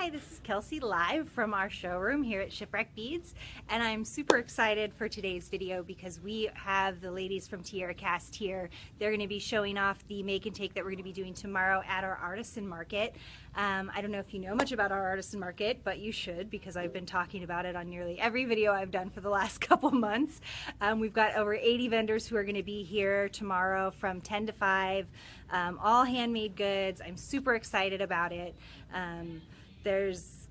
Hi, this is Kelsey live from our showroom here at Shipwreck Beads, and I'm super excited for today's video because we have the ladies from TierraCast here. They're going to be showing off the make and take that we're going to be doing tomorrow at our artisan market. I don't know if you know much about our artisan market, but you should, because I've been talking about it on nearly every video I've done for the last couple months. We've got over 80 vendors who are going to be here tomorrow from 10 to 5, all handmade goods. I'm super excited about it. There's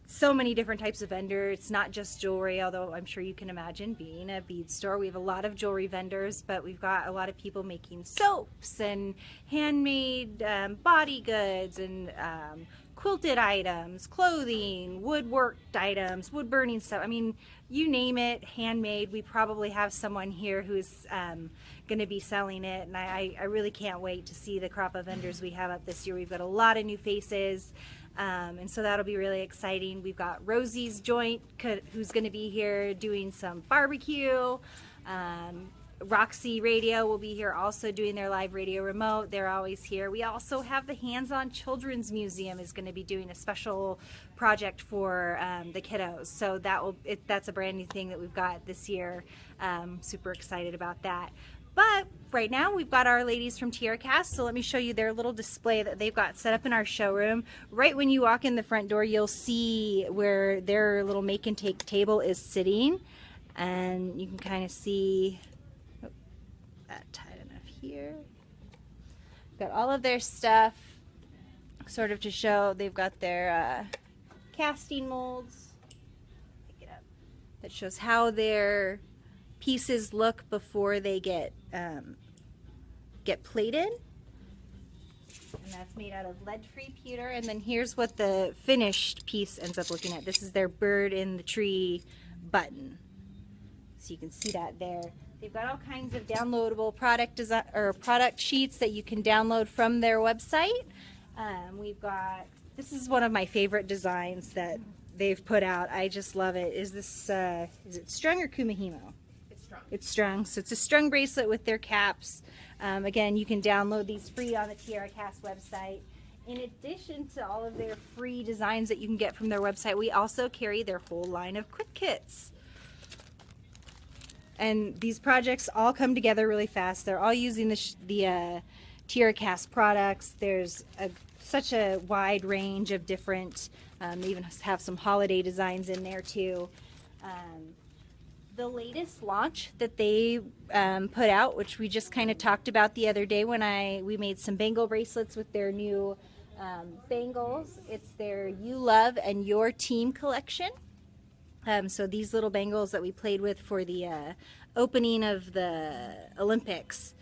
so many different types of vendors. It's not just jewelry, although I'm sure you can imagine being a bead store. We have a lot of jewelry vendors, but we've got a lot of people making soaps and handmade body goods and quilted items, clothing, woodworked items, wood burning stuff. I mean, you name it, handmade. We probably have someone here who's going to be selling it, and I really can't wait to see the crop of vendors we have up this year. We've got a lot of new faces. And so that'll be really exciting. We've got Rosie's Joint, who's going to be here doing some barbecue. Roxy Radio will be here also doing their live radio remote. They're always here. We also have the Hands-On Children's Museum is going to be doing a special project for the kiddos. So that's a brand new thing that we've got this year. Super excited about that. But right now we've got our ladies from TierraCast, so let me show you their little display that they've got set up in our showroom. Right when you walk in the front door, you'll see where their little make and take table is sitting. And you can kind of see, oh, that tight enough here. Got all of their stuff sort of to show. They've got their casting molds. Pick it up. That shows how their pieces look before they get plated, and that's made out of lead-free pewter. And then here's what the finished piece ends up looking at. This is their bird in the tree button, so you can see that there. They've got all kinds of downloadable product design or product sheets that you can download from their website. We've got, this is one of my favorite designs that they've put out. I just love it. Is this is it strung or kumihimo? It's strung, so it's a strung bracelet with their caps. Again, you can download these free on the TierraCast website. In addition to all of their free designs that you can get from their website, we also carry their whole line of quick kits. And these projects all come together really fast. They're all using the TierraCast products. There's such a wide range of different, they even have some holiday designs in there too. The latest launch that they put out, which we just kind of talked about the other day when we made some bangle bracelets with their new bangles. It's their You Love and Your Team collection. So these little bangles that we played with for the opening of the Olympics,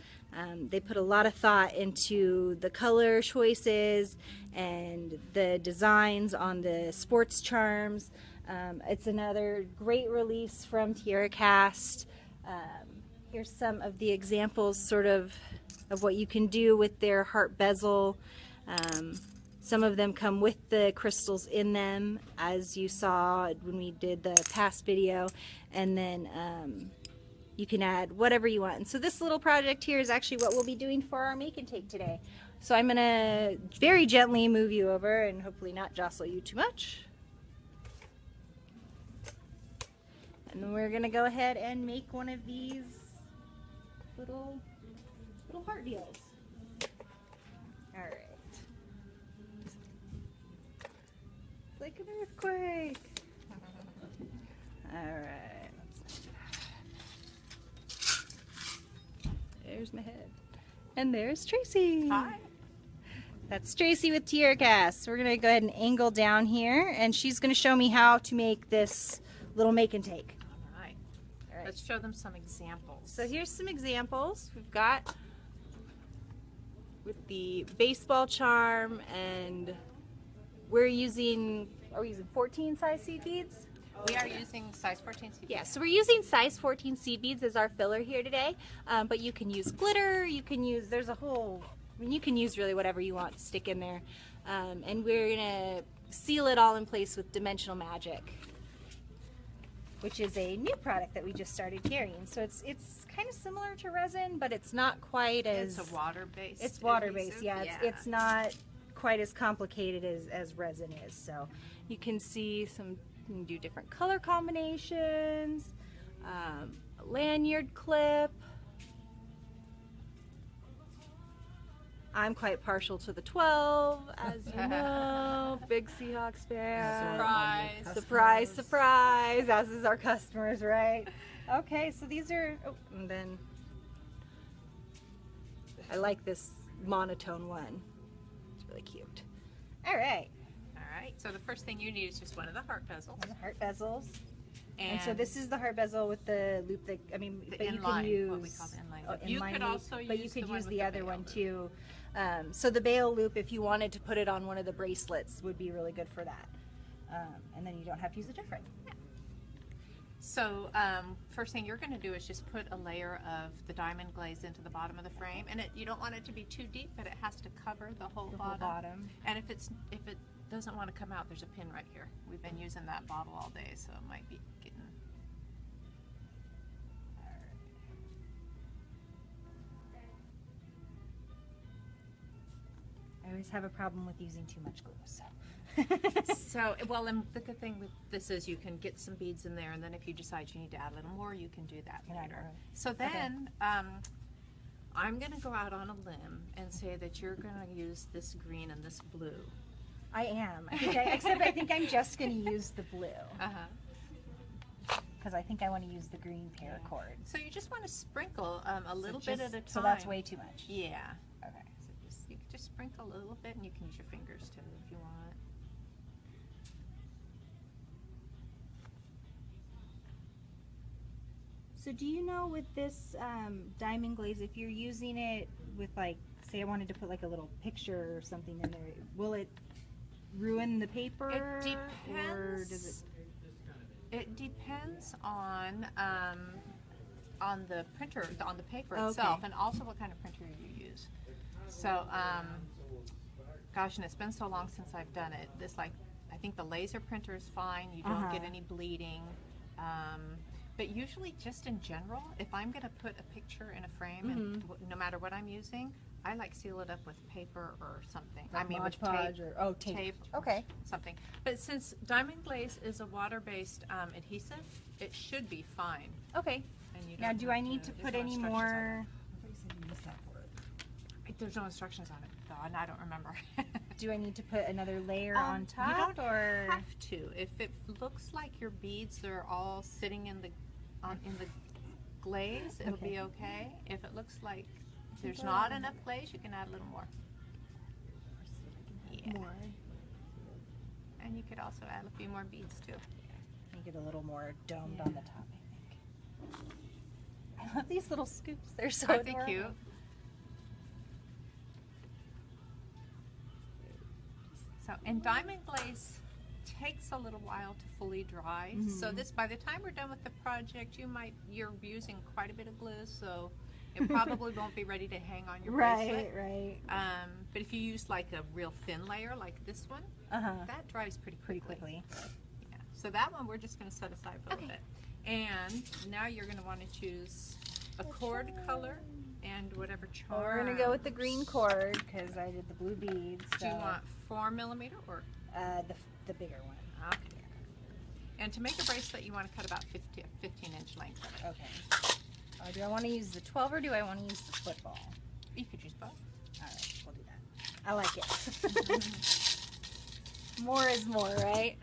they put a lot of thought into the color choices and the designs on the sports charms. It's another great release from TierraCast. Here's some of the examples sort of what you can do with their heart bezel. Some of them come with the crystals in them, as you saw when we did the past video, and then you can add whatever you want. And so this little project here is actually what we'll be doing for our make and take today. So I'm going to very gently move you over and hopefully not jostle you too much. And then we're gonna go ahead and make one of these little heart deals. All right. It's like an earthquake. All right. There's my head. And there's Tracy. Hi. That's Tracy with TierraCast. We're gonna go ahead and angle down here, and she's gonna show me how to make this little make and take. Let's show them some examples. So here's some examples. We've got with the baseball charm, and are we using 14 size seed beads? We are using size 14 seed beads. Yeah, so we're using size 14 seed beads as our filler here today, but you can use glitter, you can use, you can use really whatever you want to stick in there. And we're gonna seal it all in place with Dimensional Magic, which is a new product that we just started carrying. So it's kind of similar to resin, but it's not quite as... It's a water-based. It's water-based, yeah. It's not quite as complicated as resin is. So you can see some, you can do different color combinations, a lanyard clip. I'm quite partial to the 12, as you know. Big Seahawks fan. Surprise. Surprise, surprise, as is our customers, right? Okay, so these are, oh, and then I like this monotone one. It's really cute. All right. All right, so the first thing you need is just one of the heart bezels. And the heart bezels. And so this is the heart bezel with the loop that, I mean, the but you inline, can use, what we call the inline loop. inline You could loop, also but you use could the one use with the the other bail one loop. too. So the bail loop, if you wanted to put it on one of the bracelets, would be really good for that. And then you don't have to use a different. So first thing you're going to do is just put a layer of the diamond glaze into the bottom of the frame, and you don't want it to be too deep, but it has to cover the whole bottom. And if it doesn't want to come out, there's a pin right here. We've been using that bottle all day, so it might be getting. I always have a problem with using too much glue, so. So, well, and the good thing with this is you can get some beads in there, and then if you decide you need to add a little more, you can do that later. So then, I'm going to go out on a limb and say that you're going to use this green and this blue. I am. Except I think I'm just going to use the blue. Because I think I want to use the green paracord. So you just want to sprinkle a little bit at a time. So that's way too much. Yeah. Okay. So you can just sprinkle a little bit, and you can use your fingers too if you want. So do you know with this diamond glaze, if you're using it with, like, say I wanted to put like a little picture or something in there, will it ruin the paper? It depends. Or does it depends on the printer, on the paper itself, and also what kind of printer you use. So, gosh, and it's been so long since I've done it. I think the laser printer is fine. You don't get any bleeding. But usually, just in general, if I'm going to put a picture in a frame, and no matter what I'm using, I like seal it up with paper or something. like I mean, with Mod tape. Podge tape. Okay. Something. But since diamond glaze is a water-based adhesive, it should be fine. Okay. And you Now, don't do have I need to there's put no any instructions on more? it. There's no instructions on it, though, and I don't remember. Do I need to put another layer on top? You don't or have to. If it looks like your beads are all sitting in the glaze, it'll be okay. If it looks like there's not enough glaze, you can add a little more. Yeah. more? And you could also add a few more beads too. Make it a little more domed on the top, I think. I love these little scoops. They're so Aren't they adorable. cute? So, and diamond glaze takes a little while to fully dry. So this, by the time we're done with the project, you're using quite a bit of glue, so it probably won't be ready to hang on your bracelet. Right. But if you use like a real thin layer, like this one, that dries pretty quickly. Yeah. So that one we're just going to set aside for a little bit. And now you're going to want to choose a cord color and whatever charm. We're going to go with the green cord because I did the blue beads. So. Do you want 4mm or? The bigger one. Okay. And to make a bracelet, you want to cut about 15-inch length of it. Okay. Do I want to use the 12 or do I want to use the football? You could use both. All right, we'll do that. I like it. More is more, right?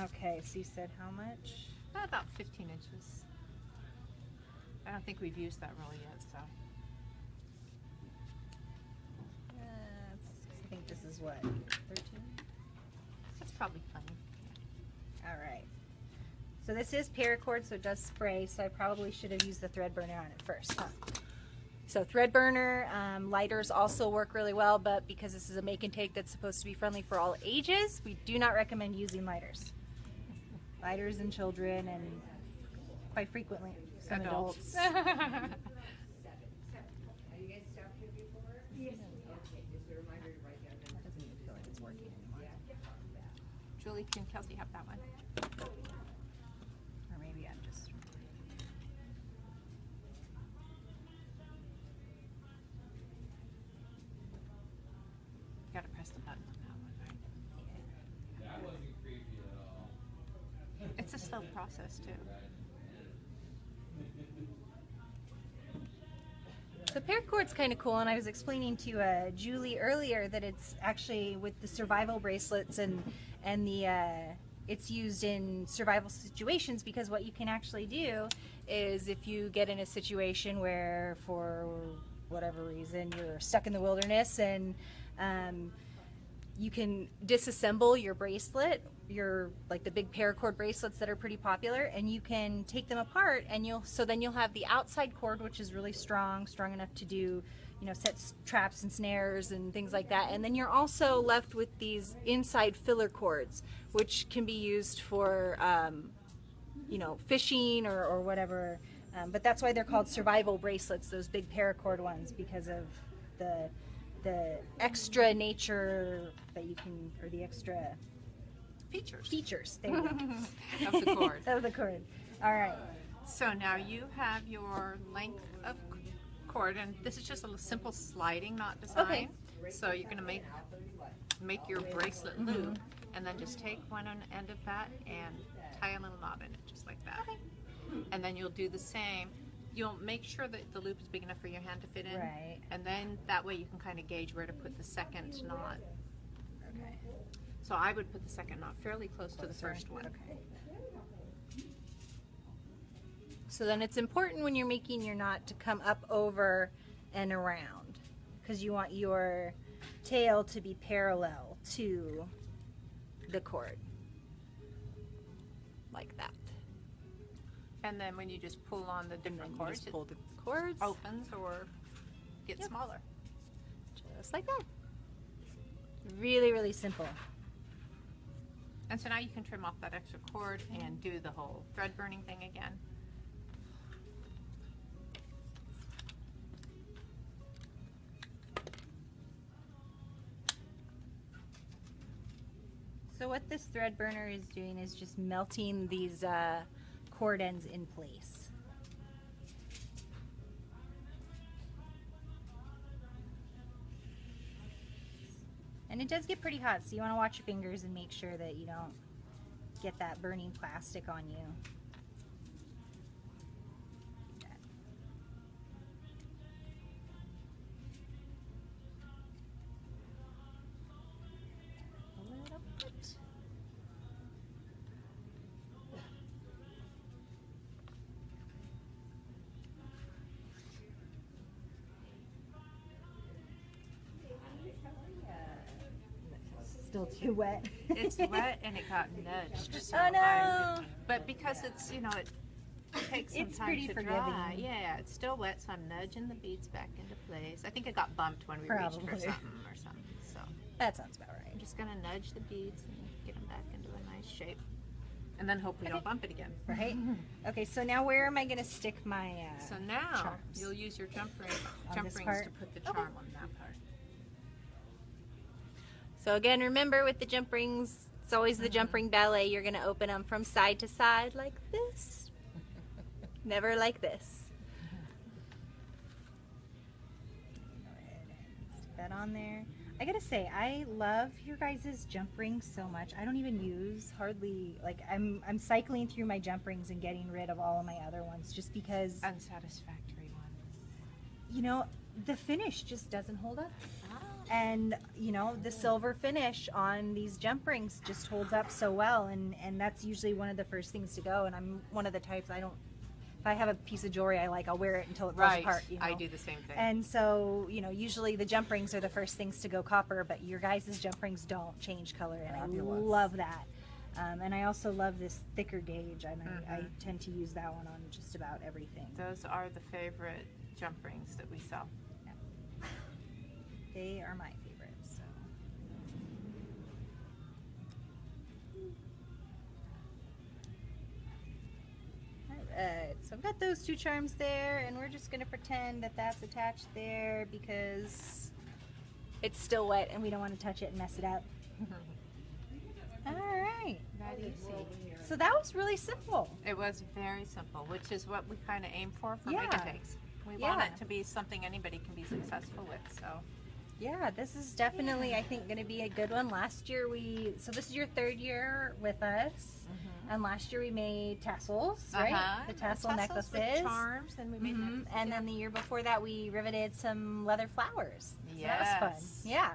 Okay, so you said how much? About 15 inches. I don't think we've used that really yet, so. I think this is what, 13? That's probably funny. All right. So this is paracord, so it does spray, so I probably should have used the thread burner on it first. So thread burner, lighters also work really well, but because this is a make and take that's supposed to be friendly for all ages, we do not recommend using lighters. Lighters in children and quite frequently some adults. Julie, can Kelsey have that one? Or maybe I'm just... Got process too. The paracord's kind of cool, and I was explaining to Julie earlier that it's actually with the survival bracelets and the it's used in survival situations, because what you can actually do is if you get in a situation where for whatever reason you're stuck in the wilderness and you can disassemble your bracelet, your like the big paracord bracelets that are pretty popular, and you can take them apart, and then you'll have the outside cord, which is really strong enough to do, you know, set traps and snares and things like that, and then you're also left with these inside filler cords, which can be used for you know, fishing or whatever, but that's why they're called survival bracelets, those big paracord ones, because of the extra nature that you can, or the extra features. There you go. Of the cord. Of the cord. All right. So now you have your length of cord, and this is just a simple sliding knot design. Okay. So you're going to make your bracelet loop, and then just take one end of that and tie a little knot in it, just like that. Okay. And then you'll do the same. You'll make sure that the loop is big enough for your hand to fit in. Right. And then that way you can kind of gauge where to put the second knot. Okay. So I would put the second knot fairly close to the first one. Okay. So then it's important when you're making your knot to come up over and around, because you want your tail to be parallel to the cord. Like that. And then when you just pull on the different cords, just pull the cords, opens or gets smaller. Just like that. Really, really simple. And so now you can trim off that extra cord and do the whole thread burning thing again. So what this thread burner is doing is just melting these cord ends in place. And it does get pretty hot, so you want to watch your fingers and make sure that you don't get that burning plastic on you. Still too wet. It's wet and it got nudged. So oh no! But because it's, you know, it takes some It's time pretty to forgiving. dry. Yeah, it's still wet, so I'm nudging the beads back into place. I think it got bumped when we reached for Probably. something. So That sounds about right. I'm just gonna nudge the beads and get them back into a nice shape, and then hope we don't bump it again. Right? Okay, so now where am I going to stick my So now charms? you'll use your jump this rings part? to put the charm on that part. So again, remember with the jump rings, it's always the jump ring ballet. You're going to open them from side to side like this. Never like this. Go ahead and stick that on there. I gotta say, I love your guys' jump rings so much. I don't even use hardly, like, I'm cycling through my jump rings and getting rid of all of my other ones just because, Unsatisfactory ones. you know, the finish just doesn't hold up. And, you know, the silver finish on these jump rings just holds up so well, and that's usually one of the first things to go, and I'm one of the types, if I have a piece of jewelry I like, I'll wear it until it falls apart. You know? I do the same thing. And so, you know, usually the jump rings are the first things to go copper, but your guys' jump rings don't change color, and Fabulous. I love that. And I also love this thicker gauge, and I tend to use that one on just about everything. Those are the favorite jump rings that we sell. They are my favorites. So. Alright, so I've got those two charms there, and we're just going to pretend that that's attached there because it's still wet and we don't want to touch it and mess it up. Alright, That easy. so that was really simple. It was very simple, which is what we kind of aim for Yeah. Make It Takes. We Yeah. want it to be something anybody can be successful with. So Yeah, this is definitely, I think, going to be a good one. Last year so this is your 3rd year with us, and last year we made tassels, right? The tassel necklaces. With charms, and we made necklaces, and then the year before that we riveted some leather flowers. So yes. that was fun. Yeah.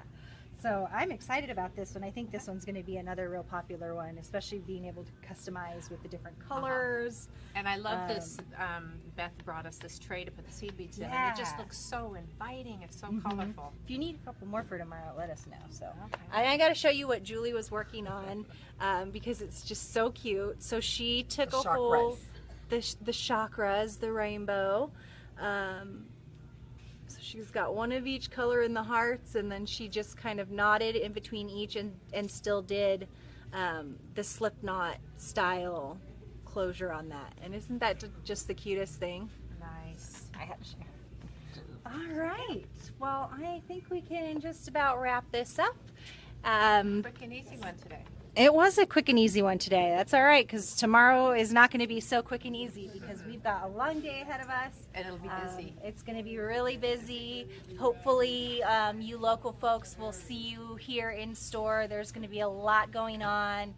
So I'm excited about this one. I think this one's going to be another real popular one, especially being able to customize with the different colors. And I love this. Beth brought us this tray to put the seed beads in, and it just looks so inviting. It's so colorful. If you need a couple more for tomorrow, let us know. So I got to show you what Julie was working on because it's just so cute. So she took a whole the chakras, the rainbow. So she's got one of each color in the hearts, and then she just kind of knotted in between each and still did the slip knot style closure on that. And isn't that just the cutest thing? Nice. I had to share. All right. Well, I think we can just about wrap this up. Quick and easy one today. It was a quick and easy one today. That's all right, because tomorrow is not going to be so quick and easy because we've got a long day ahead of us. And it'll be busy. It's going to be really busy. Hopefully, you local folks will see you here in store. There's going to be a lot going on.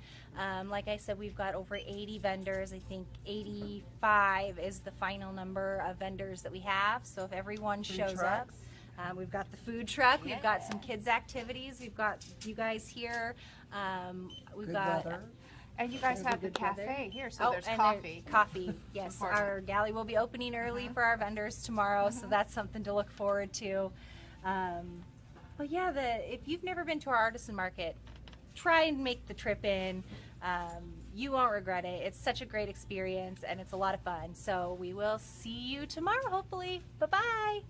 Like I said, we've got over 80 vendors. I think 85 is the final number of vendors that we have. So if everyone shows up. We've got the food truck. We've got some kids' activities. We've got you guys here. We've got weather. And you guys have the cafe here, so there's coffee. Coffee, yes. Our galley will be opening early for our vendors tomorrow, so that's something to look forward to. But yeah, if you've never been to our artisan market, try and make the trip in. You won't regret it. It's such a great experience, and it's a lot of fun. So we will see you tomorrow, hopefully. Bye-bye.